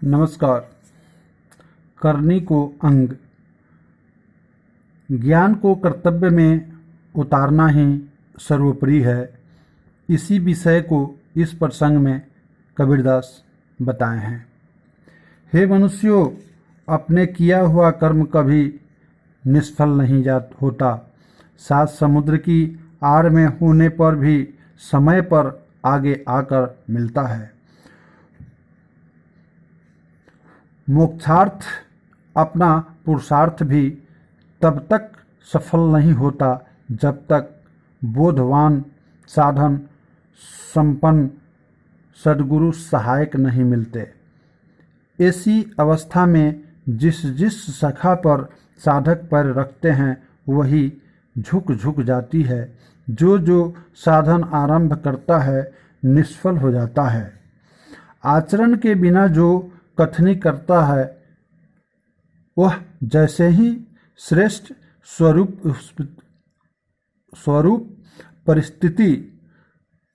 नमस्कार। करनी को अंग। ज्ञान को कर्तव्य में उतारना ही सर्वोपरि है। इसी विषय को इस प्रसंग में कबीरदास बताए हैं। हे मनुष्यों, अपने किया हुआ कर्म कभी निष्फल नहीं होता। सात समुद्र की आड़ में होने पर भी समय पर आगे आकर मिलता है। मोक्षार्थ अपना पुरुषार्थ भी तब तक सफल नहीं होता जब तक बोधवान साधन संपन्न सद्गुरु सहायक नहीं मिलते। ऐसी अवस्था में जिस जिस शाखा पर साधक पैर रखते हैं वही झुक झुक जाती है। जो जो साधन आरंभ करता है निष्फल हो जाता है। आचरण के बिना जो कथनी करता है वह जैसे ही श्रेष्ठ स्वरूप परिस्थिति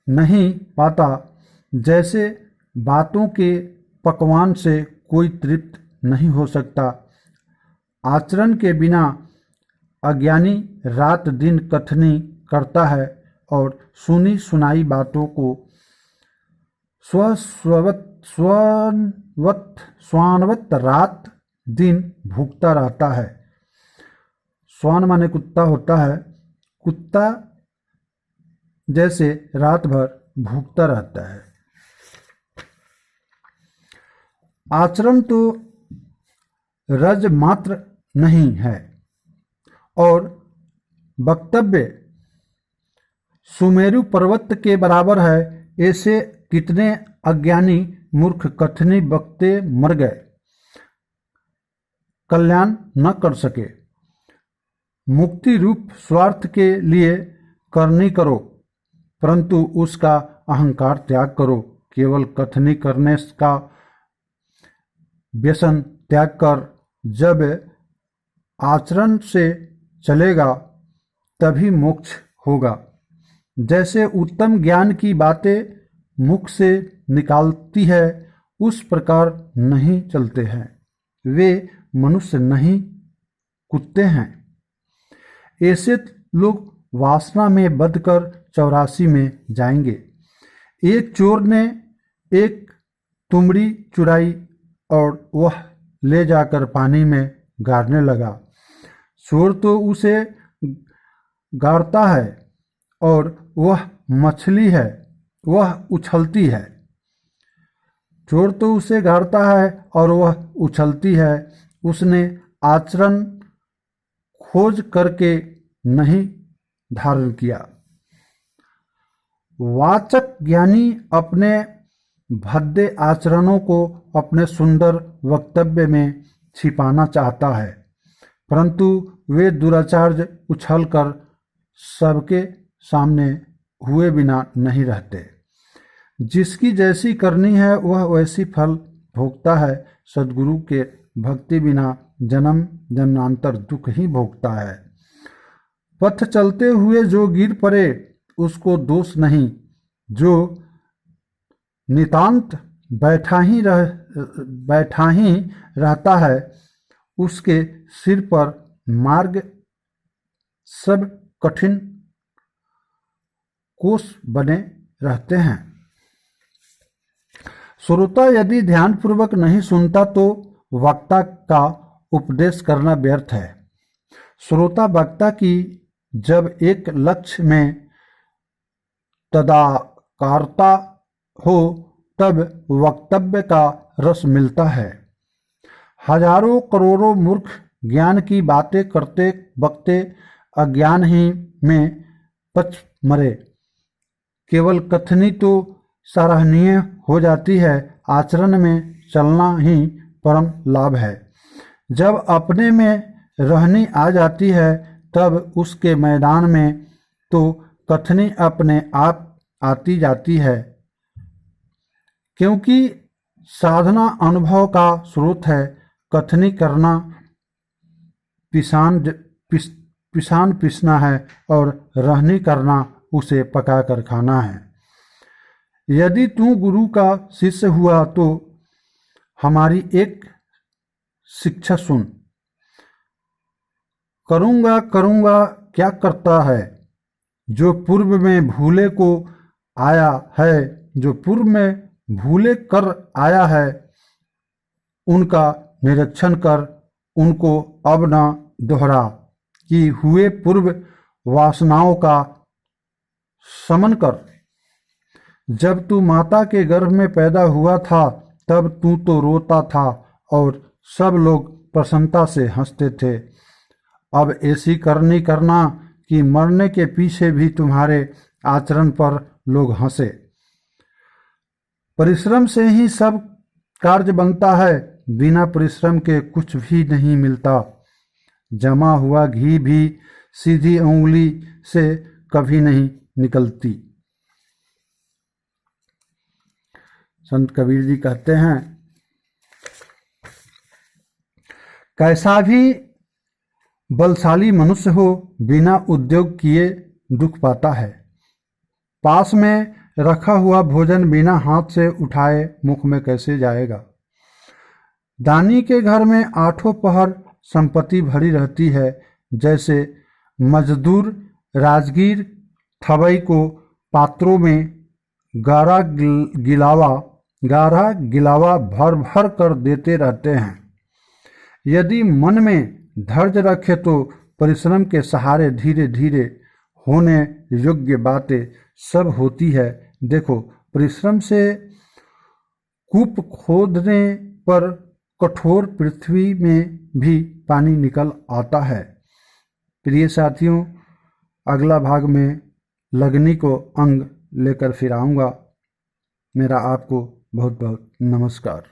नहीं पाता, जैसे बातों के पकवान से कोई तृप्त नहीं हो सकता। आचरण के बिना अज्ञानी रात दिन कथनी करता है और सुनी सुनाई बातों को स्वानवत रात दिन भूखता रहता है। स्वान माने कुत्ता होता है। कुत्ता जैसे रात भर भूखता रहता है। आचरण तो रज मात्र नहीं है और वक्तव्य सुमेरु पर्वत के बराबर है। ऐसे कितने अज्ञानी मूर्ख कथनी बकते मर गए, कल्याण न कर सके। मुक्ति रूप स्वार्थ के लिए करनी करो, परंतु उसका अहंकार त्याग करो। केवल कथनी करने का व्यसन त्याग कर जब आचरण से चलेगा तभी मोक्ष होगा। जैसे उत्तम ज्ञान की बातें मुख से निकालती है उस प्रकार नहीं चलते हैं। वे मनुष्य नहीं कुत्ते हैं। ऐसे लोग वासना में बंधकर 84 में जाएंगे। एक चोर ने एक तुमड़ी चुराई और वह ले जाकर पानी में गाड़ने लगा। चोर तो उसे गाड़ता है और वह मछली है, वह उछलती है। चोर तो उसे गाड़ता है और वह उछलती है। उसने आचरण खोज करके नहीं धारण किया। वाचक ज्ञानी अपने भद्दे आचरणों को अपने सुंदर वक्तव्य में छिपाना चाहता है, परंतु वे दुराचार्य उछलकर सबके सामने हुए बिना नहीं रहते। जिसकी जैसी करनी है वह वैसी फल भोगता है। सद्गुरु के भक्ति बिना जन्म जन्मांतर दुख ही भोगता है। पथ चलते हुए जो गिर पड़े उसको दोष नहीं। जो नितांत बैठा ही रहता है उसके सिर पर मार्ग सब कठिन कोष बने रहते हैं। श्रोता यदि ध्यानपूर्वक नहीं सुनता तो वक्ता का उपदेश करना व्यर्थ है। श्रोता वक्ता की जब एक लक्ष्य में तदाकारता हो तब वक्तव्य का रस मिलता है। हजारों करोड़ों मूर्ख ज्ञान की बातें करते बकते अज्ञान ही में पच मरे। केवल कथनी तो सराहनीय हो जाती है, आचरण में चलना ही परम लाभ है। जब अपने में रहनी आ जाती है तब उसके मैदान में तो कथनी अपने आप आती जाती है, क्योंकि साधना अनुभव का स्रोत है। कथनी करना पिसान पीसना है और रहनी करना उसे पकाकर खाना है। यदि तू गुरु का शिष्य हुआ तो हमारी एक शिक्षा सुन। करूँगा करूँगा क्या करता है, जो पूर्व में भूले को आया है, जो पूर्व में भूले कर आया है, उनका निरीक्षण कर, उनको अब न दोहरा, कि हुए पूर्व वासनाओं का शमन कर। जब तू माता के गर्भ में पैदा हुआ था, तब तू तो रोता था और सब लोग प्रसन्नता से हंसते थे। अब ऐसी करनी करना कि मरने के पीछे भी तुम्हारे आचरण पर लोग हंसे। परिश्रम से ही सब कार्य बनता है, बिना परिश्रम के कुछ भी नहीं मिलता। जमा हुआ घी भी सीधी उंगली से कभी नहीं निकलती। संत कबीर जी कहते हैं, कैसा भी बलशाली मनुष्य हो, बिना उद्योग किए दुख पाता है। पास में रखा हुआ भोजन बिना हाथ से उठाए मुख में कैसे जाएगा। दानी के घर में आठों पहर संपत्ति भरी रहती है, जैसे मजदूर राजगीर थवई को पात्रों में गारा गिलावा भर भर कर देते रहते हैं। यदि मन में धैर्य रखे तो परिश्रम के सहारे धीरे धीरे होने योग्य बातें सब होती है। देखो, परिश्रम से कूप खोदने पर कठोर पृथ्वी में भी पानी निकल आता है। प्रिय साथियों, अगला भाग में लगनी को अंग लेकर फिर आऊँगा। मेरा आपको बहुत बहुत नमस्कार।